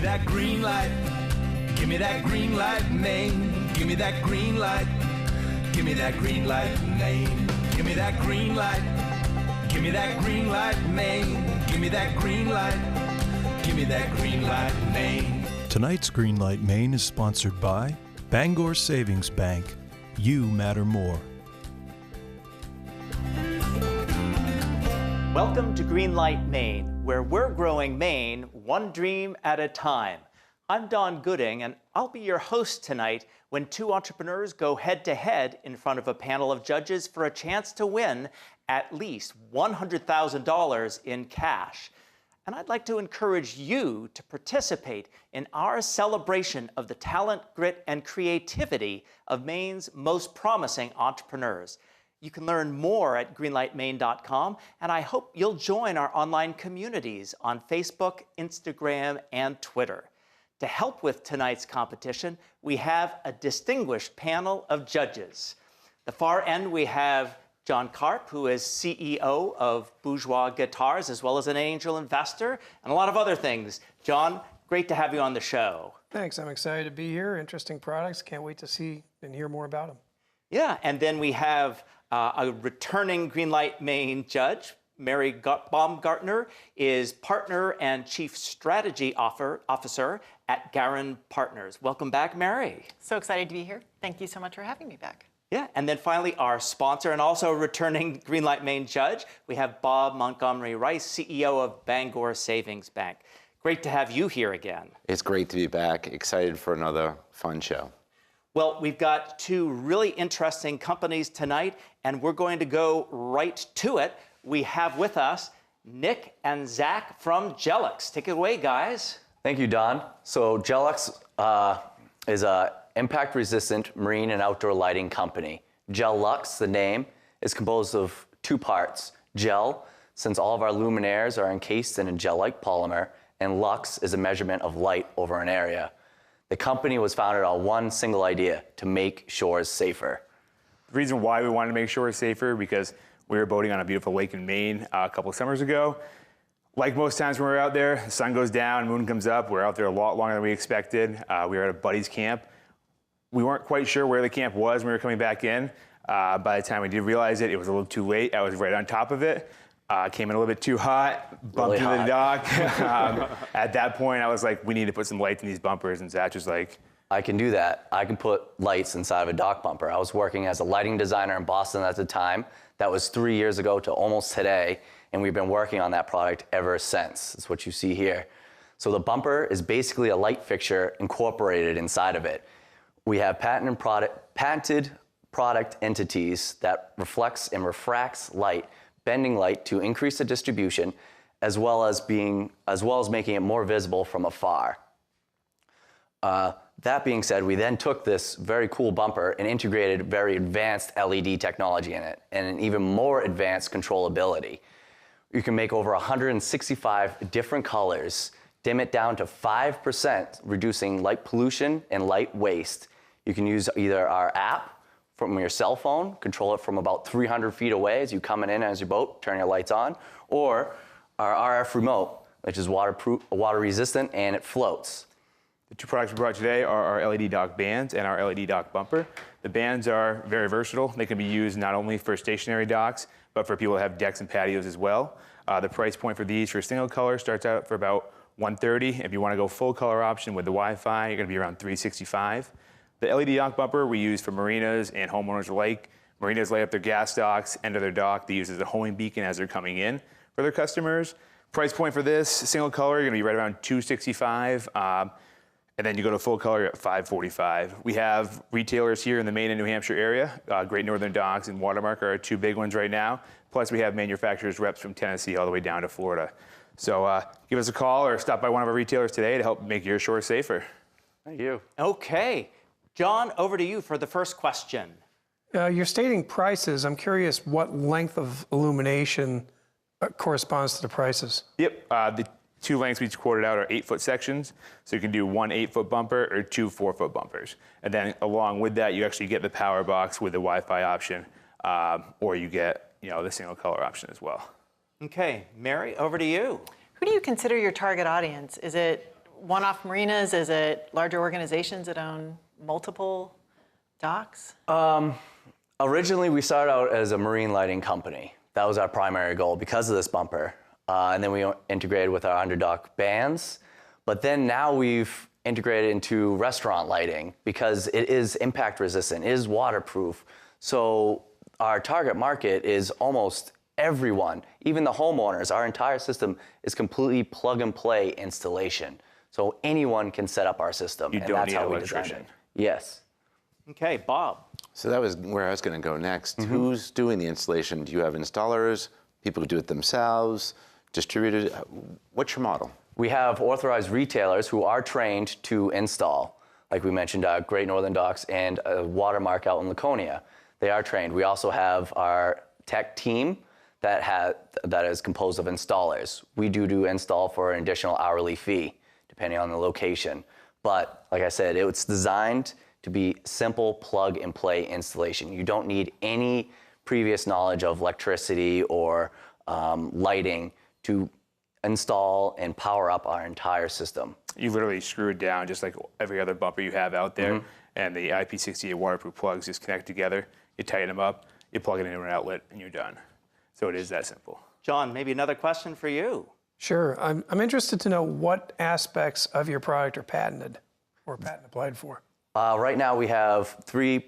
me that green light. Give me that green light, Maine. Give me that green light. Give me that green light, Maine. Give me that green light. Give me that green light, Maine. Give me that green light. Give me that green light, Maine. Tonight's Greenlight Maine is sponsored by Bangor Savings Bank. You matter more. Welcome to Greenlight Maine, where we're growing Maine one dream at a time. I'm Don Gooding, and I'll be your host tonight when two entrepreneurs go head-to-head in front of a panel of judges for a chance to win at least $100,000 in cash. And I'd like to encourage you to participate in our celebration of the talent, grit, and creativity of Maine's most promising entrepreneurs. You can learn more at greenlightmaine.com, and I hope you'll join our online communities on Facebook, Instagram, and Twitter. To help with tonight's competition, we have a distinguished panel of judges. The far end, we have John Karp, who is CEO of Bourgeois Guitars, as well as an angel investor, and a lot of other things. John, great to have you on the show. Thanks, I'm excited to be here. Interesting products, can't wait to see and hear more about them. Yeah, and then we have a returning Greenlight Maine judge. Mary Baumgartner is partner and chief strategy officer at Garin Partners. Welcome back, Mary. So excited to be here. Thank you so much for having me back. Yeah, and then finally our sponsor and also returning Greenlight Maine judge, we have Bob Montgomery Rice, CEO of Bangor Savings Bank. Great to have you here again. It's great to be back. Excited for another fun show. Well, we've got two really interesting companies tonight, and we're going to go right to it. We have with us Nick and Zach from Jellux. Take it away, guys. Thank you, Don. So Jellux is a impact-resistant marine and outdoor lighting company. Jellux, the name, is composed of two parts. Gel, since all of our luminaires are encased in a gel-like polymer, and lux is a measurement of light over an area. The company was founded on one single idea: to make shores safer. The reason why we wanted to make shores safer because we were boating on a beautiful lake in Maine a couple of summers ago. Like most times when we're out there, the sun goes down, moon comes up. We're out there a lot longer than we expected. We were at a buddy's camp. We weren't quite sure where the camp was when we were coming back in. By the time we did realize it, it was a little too late. I was right on top of it. Came in a little bit too hot, bumped into the dock. At that point, I was like, we need to put some lights in these bumpers, and Zach was like, I can do that. I can put lights inside of a dock bumper. I was working as a lighting designer in Boston at the time. That was 3 years ago to almost today, and we've been working on that product ever since. That's what you see here. So the bumper is basically a light fixture incorporated inside of it. We have patented product entities that reflects and refracts light, bending light to increase the distribution, as well as making it more visible from afar. That being said, we then took this very cool bumper and integrated very advanced LED technology in it and an even more advanced controllability. You can make over 165 different colors, dim it down to 5%, reducing light pollution and light waste. You can use either our app from your cell phone, control it from about 300 feet away as you come in as your boat, turn your lights on, or our RF remote, which is waterproof, water resistant, and it floats. The two products we brought today are our LED dock bands and our LED dock bumper. The bands are very versatile. They can be used not only for stationary docks, but for people that have decks and patios as well. The price point for these for single color starts out for about $130. If you want to go full color option with the Wi-Fi, you're going to be around $365. The LED dock bumper we use for marinas and homeowners alike. Marinas light up their gas docks, end of their dock. They use it as a homing beacon as they're coming in for their customers. Price point for this, single color, you're going to be right around $265. And then you go to full color at $545. We have retailers here in the Maine and New Hampshire area. Great Northern Docks and Watermark are our two big ones right now. Plus we have manufacturers reps from Tennessee all the way down to Florida. So give us a call or stop by one of our retailers today to help make your shore safer. Thank you. Okay. John, over to you for the first question. You're stating prices. I'm curious what length of illumination corresponds to the prices. Yep. The two lengths we quoted out are 8-foot sections. So you can do one 8-foot bumper or two 4-foot bumpers. And then along with that, you actually get the power box with the Wi-Fi option, or you get the single color option as well. Okay, Mary, over to you. Who do you consider your target audience? Is it one-off marinas? Is it larger organizations that own multiple docks? Originally, we started out as a marine lighting company. That was our primary goal because of this bumper. And then we integrated with our under-dock bands. But then now we've integrated into restaurant lighting because it is impact resistant, it is waterproof. So our target market is almost everyone, even the homeowners. Our entire system is completely plug and play installation. So anyone can set up our system. You and don't that's need how an we designed electrician. it. Yes. Okay, Bob. So that was where I was going to go next. Who's doing the installation? Do you have installers, people who do it themselves, distributors? What's your model? We have authorized retailers who are trained to install. Like we mentioned, Great Northern Docks and Watermark out in Laconia. They are trained. We also have our tech team that is composed of installers. We do install for an additional hourly fee, depending on the location. But like I said, it's designed to be simple plug and play installation. You don't need any previous knowledge of electricity or lighting to install and power up our entire system. You literally screw it down just like every other bumper you have out there, and the IP68 waterproof plugs just connect together. You tighten them up, you plug it into an outlet, and you're done. So it is that simple. John, maybe another question for you. Sure. I'm interested to know what aspects of your product are patented or patent applied for. Right now we have 3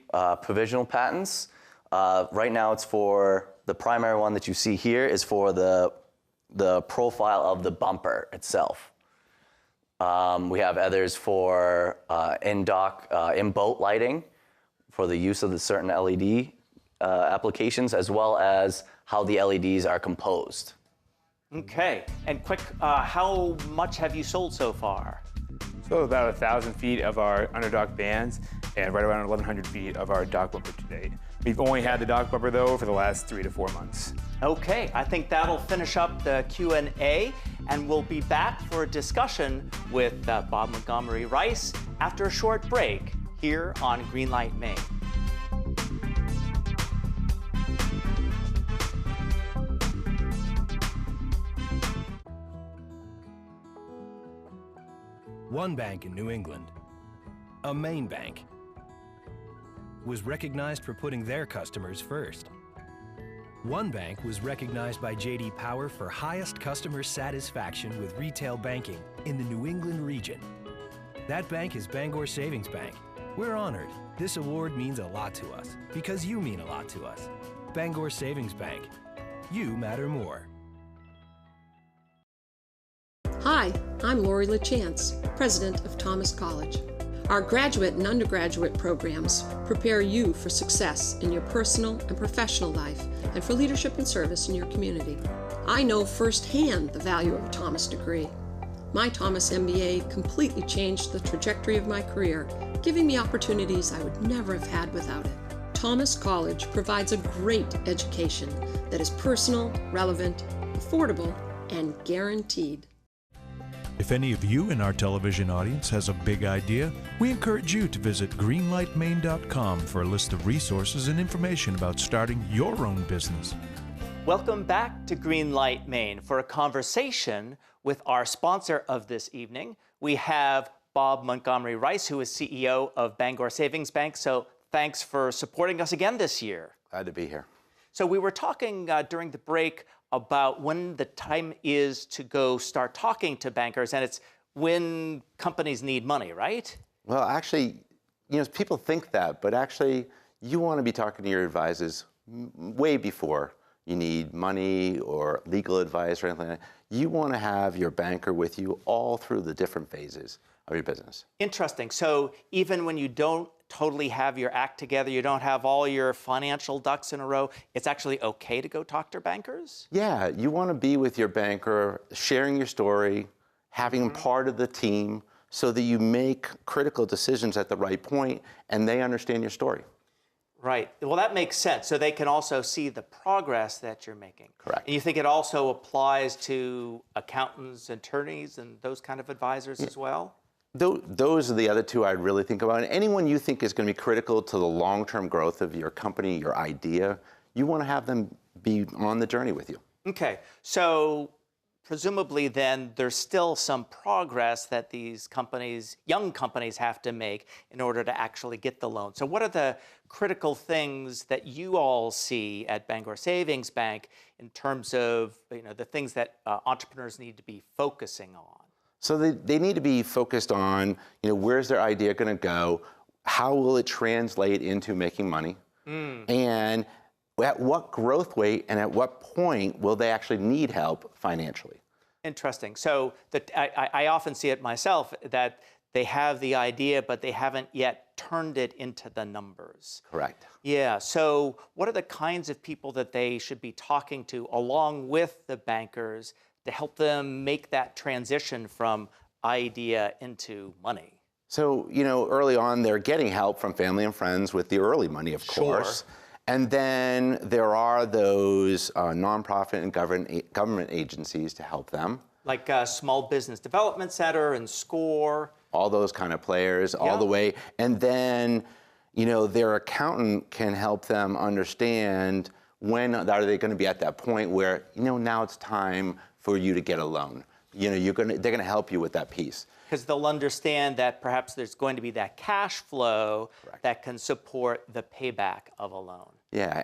provisional patents. Right now it's for, the primary one that you see here is for the profile of the bumper itself. We have others for in-boat lighting for the use of the certain LED applications, as well as how the LEDs are composed. Okay, and quick, how much have you sold so far? So about 1,000 feet of our underdock bands and right around 1,100 feet of our dock bumper to date. We've only had the dock bumper though for the last 3 to 4 months. Okay, I think that'll finish up the Q&A, and we'll be back for a discussion with Bob Montgomery Rice after a short break here on Greenlight Maine. One bank in New England, a Maine bank, was recognized for putting their customers first. One bank was recognized by J.D. Power for highest customer satisfaction with retail banking in the New England region. That bank is Bangor Savings Bank. We're honored. This award means a lot to us because you mean a lot to us. Bangor Savings Bank. You matter more. Hi, I'm Lori LaChance, President of Thomas College. Our graduate and undergraduate programs prepare you for success in your personal and professional life and for leadership and service in your community. I know firsthand the value of a Thomas degree. My Thomas MBA completely changed the trajectory of my career, giving me opportunities I would never have had without it. Thomas College provides a great education that is personal, relevant, affordable, and guaranteed. If any of you in our television audience has a big idea, we encourage you to visit greenlightmaine.com for a list of resources and information about starting your own business. Welcome back to Greenlight Maine for a conversation with our sponsor of this evening. We have Bob Montgomery Rice, who is CEO of Bangor Savings Bank. So thanks for supporting us again this year. Glad to be here. So we were talking during the break about when the time is to go start talking to bankers, and it's when companies need money, right? Well, actually, people think that, but actually, you want to be talking to your advisors way before you need money or legal advice or anything like that. You want to have your banker with you all through the different phases of your business. Interesting. So even when you don't totally have your act together, you don't have all your financial ducks in a row, it's actually okay to go talk to bankers? Yeah, you want to be with your banker, sharing your story, having them part of the team so that you make critical decisions at the right point and they understand your story. Right. Well, that makes sense. So they can also see the progress that you're making. Correct. And you think it also applies to accountants, attorneys, and those kind of advisors as well? Those are the other two I'd really think about. And anyone you think is going to be critical to the long-term growth of your company, your idea, you want to have them be on the journey with you. Okay. So presumably then there's still some progress that these companies, young companies, have to make in order to actually get the loan. So what are the critical things that you all see at Bangor Savings Bank in terms of the things that entrepreneurs need to be focusing on? So they need to be focused on, where's their idea going to go? How will it translate into making money? And at what growth rate and at what point will they actually need help financially? Interesting. So I often see it myself that they have the idea, but they haven't yet turned it into the numbers. Correct. Yeah. So what are the kinds of people that they should be talking to along with the bankers to help them make that transition from idea into money? So, early on, they're getting help from family and friends with the early money, of course. And then there are those nonprofit and government agencies to help them. Like Small Business Development Center and SCORE. All those kind of players, all the way. And then, their accountant can help them understand when are they going to be at that point where, now it's time for you to get a loan. They're going to help you with that piece. Because they'll understand that perhaps there's going to be that cash flow that can support the payback of a loan. Yeah,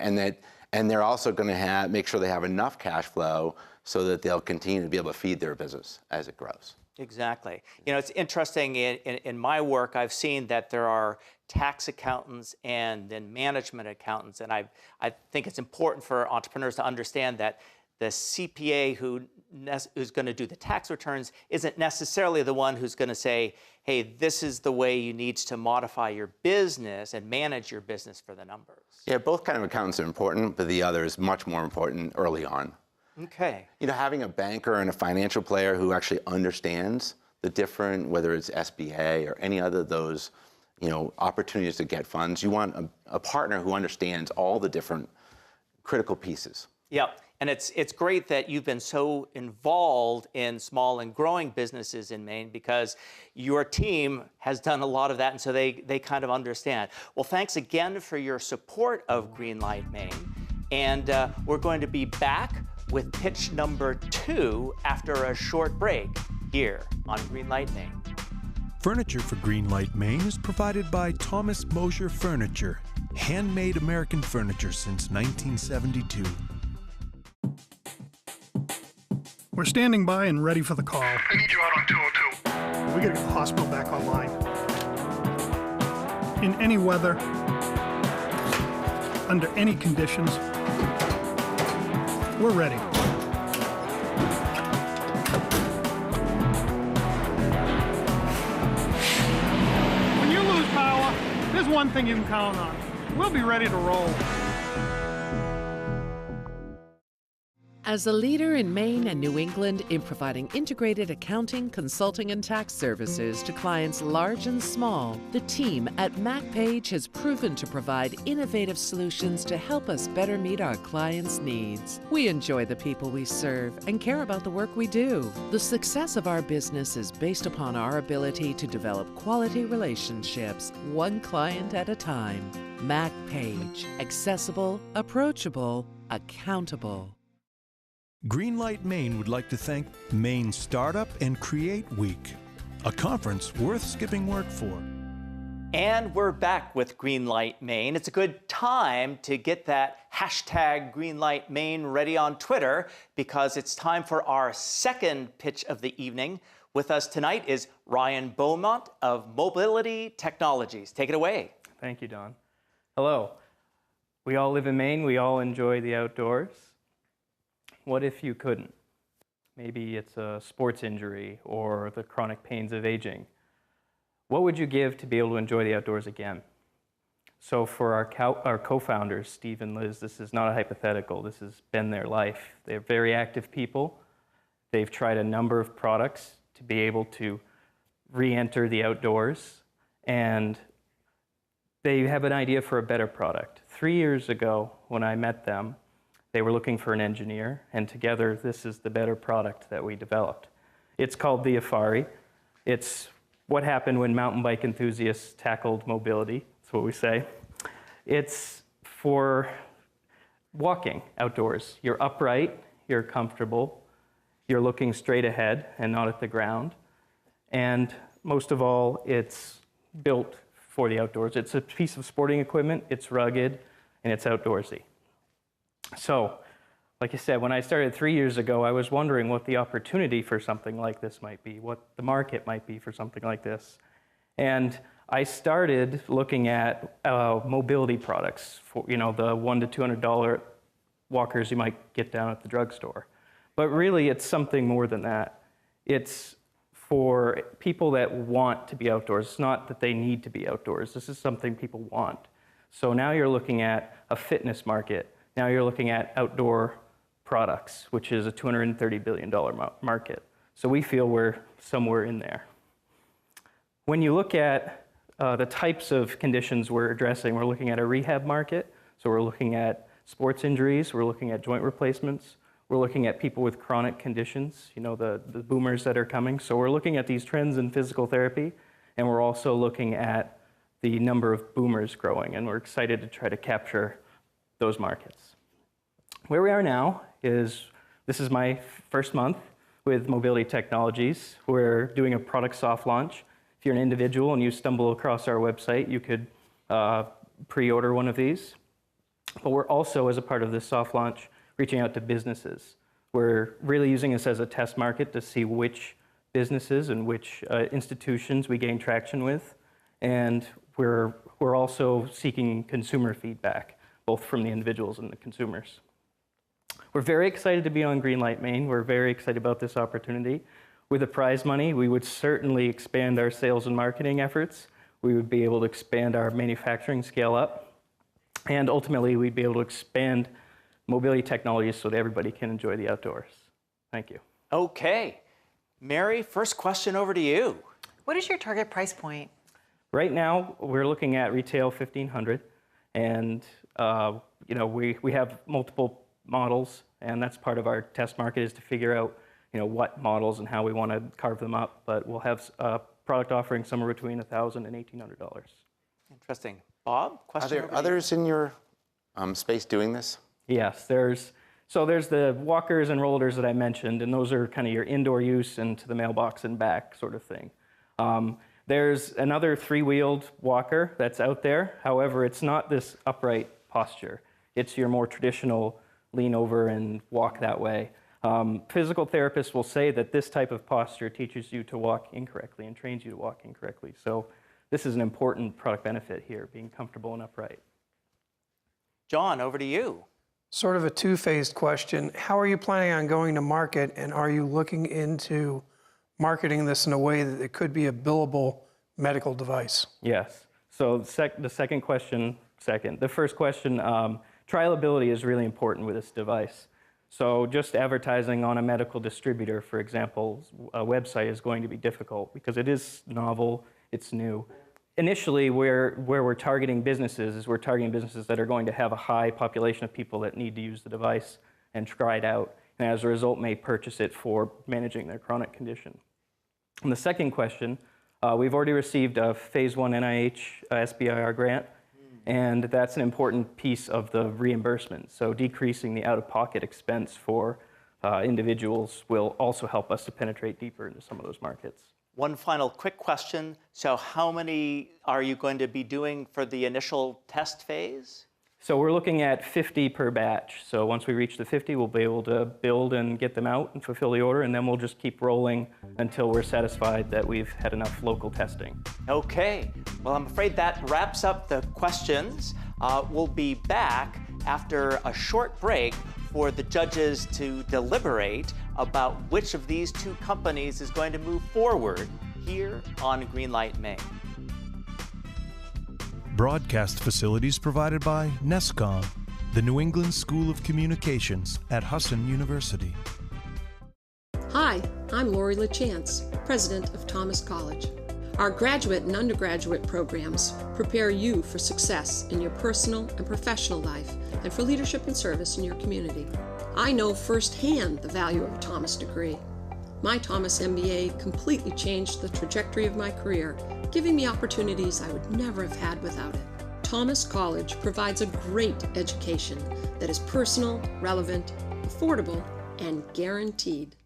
and they're also going to make sure they have enough cash flow so that they'll continue to be able to feed their business as it grows. Exactly. It's interesting, in my work, I've seen that there are tax accountants and then management accountants, and I think it's important for entrepreneurs to understand that the CPA who's going to do the tax returns isn't necessarily the one who's going to say, hey, this is the way you need to modify your business and manage your business for the numbers. Yeah, both kind of accountants are important, but the other is much more important early on. Okay. Having a banker and a financial player who actually understands the different, whether it's SBA or any other of those, opportunities to get funds, you want a partner who understands all the different critical pieces. Yep. And it's great that you've been so involved in small and growing businesses in Maine because your team has done a lot of that, and so they kind of understand. Well, thanks again for your support of Greenlight Maine. And we're going to be back with pitch number 2 after a short break here on Greenlight Maine. Furniture for Greenlight Maine is provided by Thomas Mosher Furniture, handmade American furniture since 1972. We're standing by and ready for the call. I need you out on 202. We gotta get the hospital back online. In any weather, under any conditions, we're ready. When you lose power, there's one thing you can count on. We'll be ready to roll. As a leader in Maine and New England in providing integrated accounting, consulting, and tax services to clients large and small, the team at MACPAGE has proven to provide innovative solutions to help us better meet our clients' needs. We enjoy the people we serve and care about the work we do. The success of our business is based upon our ability to develop quality relationships, one client at a time. MACPAGE. Accessible, approachable, accountable. Greenlight Maine would like to thank Maine Startup and Create Week, a conference worth skipping work for. And we're back with Greenlight Maine. It's a good time to get that hashtag Greenlight Maine ready on Twitter because it's time for our second pitch of the evening. With us tonight is Ryan Beaumont of Mobility Technologies. Take it away. Thank you, Don. Hello. We all live in Maine. We all enjoy the outdoors. What if you couldn't? Maybe it's a sports injury or the chronic pains of aging. What would you give to be able to enjoy the outdoors again? So for our co-founders, Steve and Liz, this is not a hypothetical. This has been their life. They're very active people. They've tried a number of products to be able to re-enter the outdoors, and they have an idea for a better product. 3 years ago, when I met them, they were looking for an engineer, and together this is the better product that we developed. It's called the Afari. It's what happened when mountain bike enthusiasts tackled mobility. That's what we say. It's for walking outdoors. You're upright, you're comfortable, You're looking straight ahead and not at the ground. And most of all, it's built for the outdoors. It's a piece of sporting equipment, it's rugged, and it's outdoorsy. So, like I said, when I started 3 years ago, I was wondering what the opportunity for something like this might be, what the market might be for something like this. And I started looking at mobility products, for, the $100 to $200 walkers you might get down at the drugstore. But really, it's something more than that. It's for people that want to be outdoors. It's not that they need to be outdoors. This is something people want. So now you're looking at a fitness market. Now you're looking at outdoor products, which is a $230 billion market. So we feel we're somewhere in there. When you look at the types of conditions we're addressing, we're looking at a rehab market. So we're looking at sports injuries, we're looking at joint replacements, we're looking at people with chronic conditions, the boomers that are coming. So we're looking at these trends in physical therapy, and we're also looking at the number of boomers growing, and we're excited to try to capture those markets. Where we are now is, this is my first month with Mobility Technologies. We're doing a product soft launch. If you're an individual and you stumble across our website, you could pre-order one of these. But we're also, as a part of this soft launch, reaching out to businesses. We're really using this as a test market to see which businesses and which institutions we gain traction with. And we're also seeking consumer feedback, both from the individuals and the consumers. We're very excited to be on Greenlight Maine. We're very excited about this opportunity. With the prize money, we would certainly expand our sales and marketing efforts. We would be able to expand our manufacturing scale up. And ultimately, we'd be able to expand mobility technologies so that everybody can enjoy the outdoors. Thank you. Okay. Mary, first question over to you. What is your target price point? Right now, we're looking at retail $1,500. And we have multiple models, and that's part of our test market, is to figure out what models and how we want to carve them up. But we'll have a product offering somewhere between $1,000 and $1,800. Interesting. Bob, question? Are there others in your space doing this? Yes, there's the walkers and rollers that I mentioned, and those are kind of your indoor use and to the mailbox and back sort of thing. There's another three-wheeled walker that's out there. However, it's not this upright posture. It's your more traditional lean over and walk that way. Physical therapists will say that this type of posture teaches you to walk incorrectly and trains you to walk incorrectly. So this is an important product benefit here, being comfortable and upright. John, over to you. Sort of a two-phased question. How are you planning on going to market, and are you looking into marketing this in a way that it could be a billable medical device? Yes. So the second question, the first question, trialability is really important with this device. So just advertising on a medical distributor, for example, a website is going to be difficult because it is novel, it's new. Initially, where we're targeting businesses is we're targeting businesses that are going to have a high population of people that need to use the device and try it out, and as a result may purchase it for managing their chronic condition. And the second question, we've already received a Phase 1 NIH SBIR grant, and that's an important piece of the reimbursement. So decreasing the out-of-pocket expense for individuals will also help us to penetrate deeper into some of those markets. One final quick question. So how many are you going to be doing for the initial test phase? So we're looking at 50 per batch. So once we reach the 50, we'll be able to build and get them out and fulfill the order, and then we'll just keep rolling until we're satisfied that we've had enough local testing. Okay. Well, I'm afraid that wraps up the questions. We'll be back after a short break for the judges to deliberate about which of these two companies is going to move forward here on Greenlight Maine. Broadcast facilities provided by NESCOM, the New England School of Communications at HUSSON University. Hi, I'm Lori LaChance, president of Thomas College. Our graduate and undergraduate programs prepare you for success in your personal and professional life and for leadership and service in your community. I know firsthand the value of a Thomas degree. My Thomas MBA completely changed the trajectory of my career, giving me opportunities I would never have had without it. Thomas College provides a great education that is personal, relevant, affordable, and guaranteed.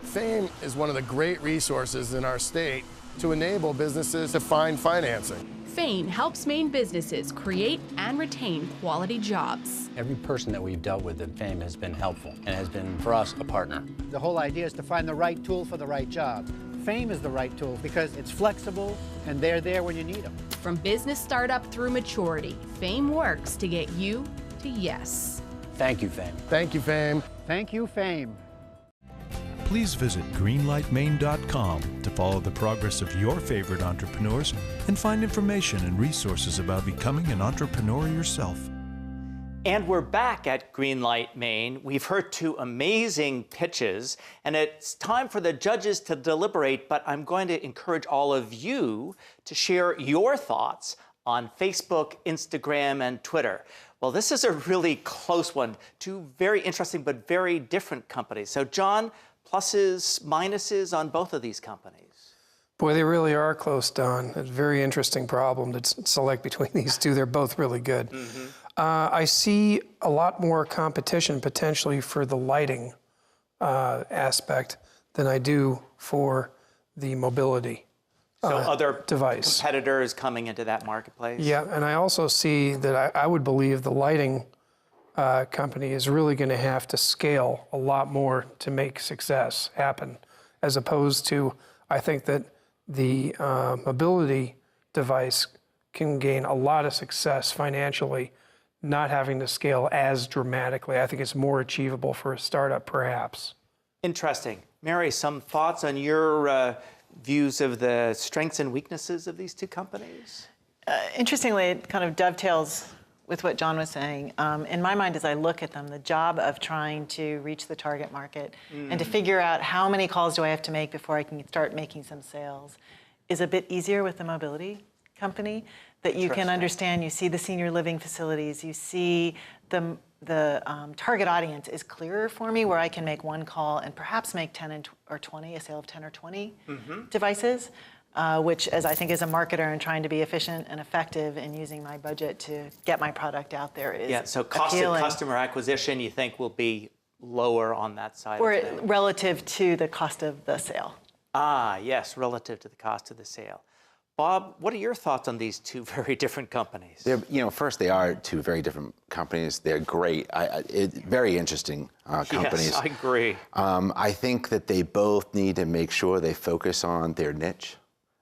FAME is one of the great resources in our state to enable businesses to find financing. FAME helps Maine businesses create and retain quality jobs. Every person that we've dealt with at FAME has been helpful and has been, for us, a partner. The whole idea is to find the right tool for the right job. FAME is the right tool because it's flexible and they're there when you need them. From business startup through maturity, FAME works to get you to yes. Thank you, FAME. Thank you, FAME. Thank you, FAME. Please visit greenlightmaine.com to follow the progress of your favorite entrepreneurs and find information and resources about becoming an entrepreneur yourself. And we're back at Greenlight Maine. We've heard 2 amazing pitches, and it's time for the judges to deliberate, but I'm going to encourage all of you to share your thoughts on Facebook, Instagram, and Twitter. Well, this is a really close one. 2 very interesting but very different companies. So, John, pluses, minuses on both of these companies? Boy, they really are close, Don. It's a very interesting problem to select between these 2. They're both really good. I see a lot more competition potentially for the lighting aspect than I do for the mobility So other device. competitors coming into that marketplace? Yeah, and I also see that I would believe the lighting company is really going to have to scale a lot more to make success happen, as opposed to, I think that the mobility device can gain a lot of success financially, not having to scale as dramatically. I think it's more achievable for a startup, perhaps. Interesting. Mary, some thoughts on your views of the strengths and weaknesses of these 2 companies? Interestingly, it kind of dovetails with what John was saying. In my mind, as I look at them, the job of trying to reach the target market and to figure out how many calls do I have to make before I can start making some sales is a bit easier with the mobility company, that you can understand. You see the senior living facilities, you see the target audience is clearer for me, where I can make 1 call and perhaps make 10 or 20, a sale of 10 or 20 devices. Which, as I think as a marketer and trying to be efficient and effective in using my budget to get my product out there is so cost appealing. of customer acquisition, you think, will be lower on that side Or of things? relative to the cost of the sale. Ah, yes, relative to the cost of the sale. Bob, what are your thoughts on these 2 very different companies? First, they are 2 very different companies. They're great. Very interesting companies. Yes, I agree. I think that they both need to make sure they focus on their niche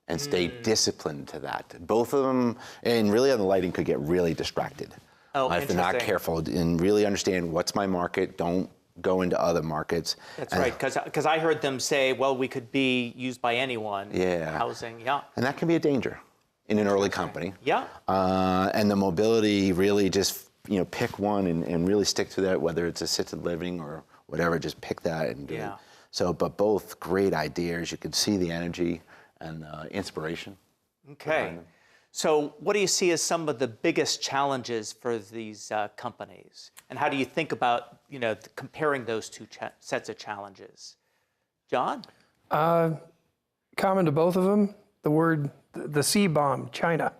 and stay disciplined to that. Both of them, and really on the lighting, could get really distracted. If they're not careful and really understand what's my market, don't go into other markets. That's right, because I heard them say, well, we could be used by anyone. Yeah. Housing, And that can be a danger in an early company. Yeah. And the mobility, really just pick one and really stick to that, whether it's assisted living or whatever, just pick that and do it. So, but both great ideas. You can see the energy and inspiration. Okay. So what do you see as some of the biggest challenges for these companies? And how do you think about, comparing those 2 sets of challenges? John? Common to both of them, the C-bomb, China.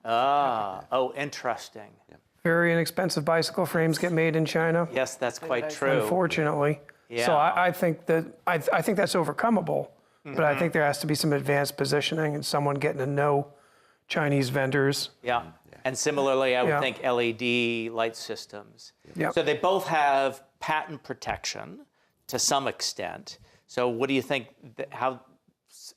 Oh, interesting. Very inexpensive bicycle frames get made in China. Yes, that's quite true. Unfortunately. Yeah. So I think that's overcomeable. But I think there has to be some advanced positioning and someone getting to know Chinese vendors. Yeah. And similarly, I would think LED light systems. Yeah. So they both have patent protection to some extent. So what do you think, how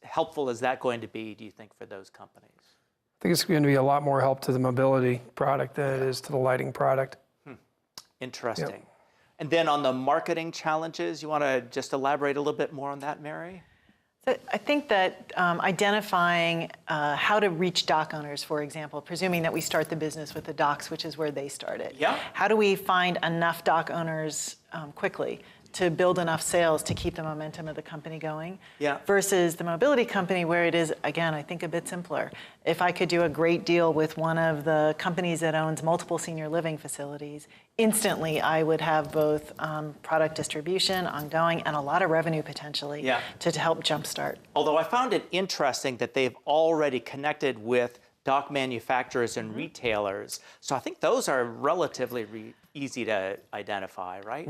helpful is that going to be, do you think, for those companies? I think it's going to be a lot more help to the mobility product than it is to the lighting product. Interesting. Yep. And then on the marketing challenges, you want to just elaborate a little bit more on that, Mary? I think that identifying how to reach dock owners, for example, presuming that we start the business with the docks, which is where they started. Yeah. How do we find enough dock owners quickly to build enough sales to keep the momentum of the company going? Yeah. Versus the mobility company, where it is, again, I think a bit simpler. If I could do a great deal with one of the companies that owns multiple senior living facilities, instantly I would have both product distribution ongoing and a lot of revenue potentially to help jumpstart. Although I found it interesting that they've already connected with dock manufacturers and retailers. So I think those are relatively easy to identify, right?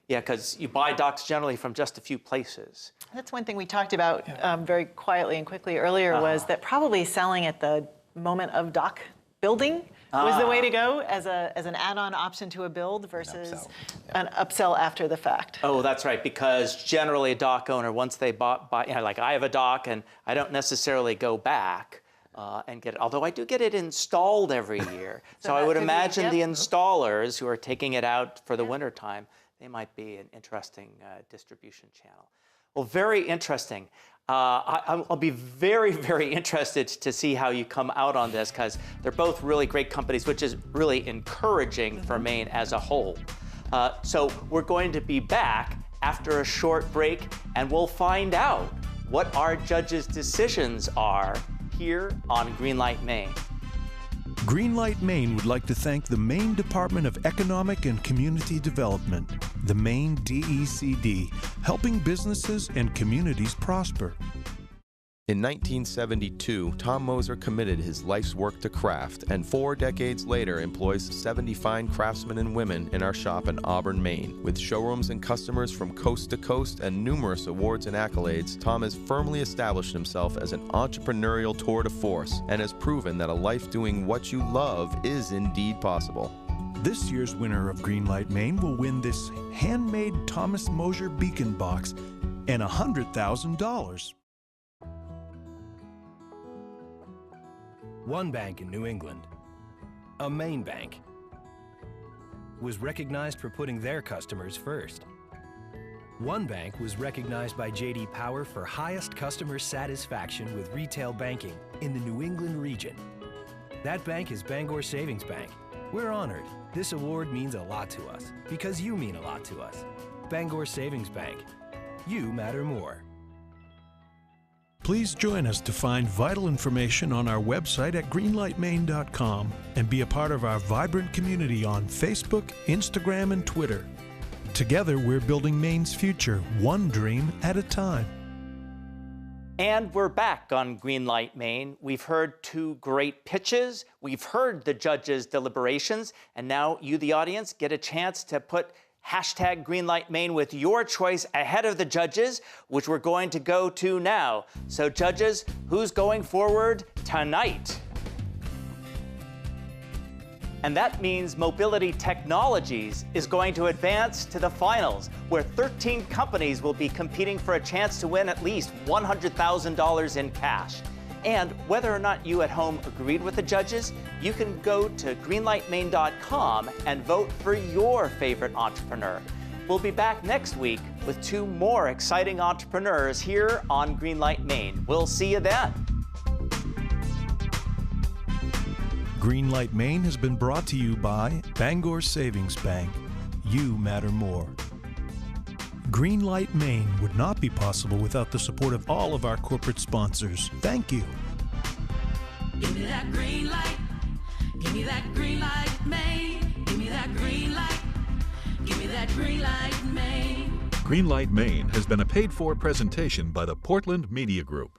Yeah, because you buy docks generally from just a few places. That's one thing we talked about very quietly and quickly earlier was that probably selling at the moment of dock building was the way to go as an add-on option to a build versus an upsell after the fact. Oh, that's right, because generally a dock owner, once they buy, like I have a dock and I don't necessarily go back and get it, although I do get it installed every year. so I would imagine the installers who are taking it out for the winter time, they might be an interesting distribution channel. Well, very interesting. I'll be very, very interested to see how you come out on this, because they're both really great companies, which is really encouraging for Maine as a whole. So we're going to be back after a short break, and we'll find out what our judges' decisions are here on Greenlight Maine. Greenlight Maine would like to thank the Maine Department of Economic and Community Development, the Maine DECD, helping businesses and communities prosper. In 1972, Tom Moser committed his life's work to craft, and 4 decades later employs 70 fine craftsmen and women in our shop in Auburn, Maine. With showrooms and customers from coast to coast and numerous awards and accolades, Tom has firmly established himself as an entrepreneurial tour de force and has proven that a life doing what you love is indeed possible. This year's winner of Greenlight Maine will win this handmade Thomas Moser beacon box and $100,000. One bank in New England, a Maine bank, was recognized for putting their customers first. One bank was recognized by J.D. Power for highest customer satisfaction with retail banking in the New England region. That bank is Bangor Savings Bank. We're honored. This award means a lot to us because you mean a lot to us. Bangor Savings Bank. You matter more. Please join us to find vital information on our website at greenlightmaine.com and be a part of our vibrant community on Facebook, Instagram, and Twitter. Together, we're building Maine's future, one dream at a time. And we're back on Greenlight Maine. We've heard 2 great pitches. We've heard the judges' deliberations. And now you, the audience, get a chance to put hashtag Greenlight Maine with your choice ahead of the judges, which we're going to go to now. So judges, who's going forward tonight? And that means Mobility Technologies is going to advance to the finals, where 13 companies will be competing for a chance to win at least $100,000 in cash. And whether or not you at home agreed with the judges, you can go to greenlightmaine.com and vote for your favorite entrepreneur. We'll be back next week with 2 more exciting entrepreneurs here on Greenlight Maine. We'll see you then. Greenlight Maine has been brought to you by Bangor Savings Bank. You matter more. Greenlight Maine would not be possible without the support of all of our corporate sponsors. Thank you. Give me that green light. Give me that green light, Maine. Give me that green light. Give me that green light, Maine. Greenlight Maine has been a paid-for presentation by the Portland Media Group.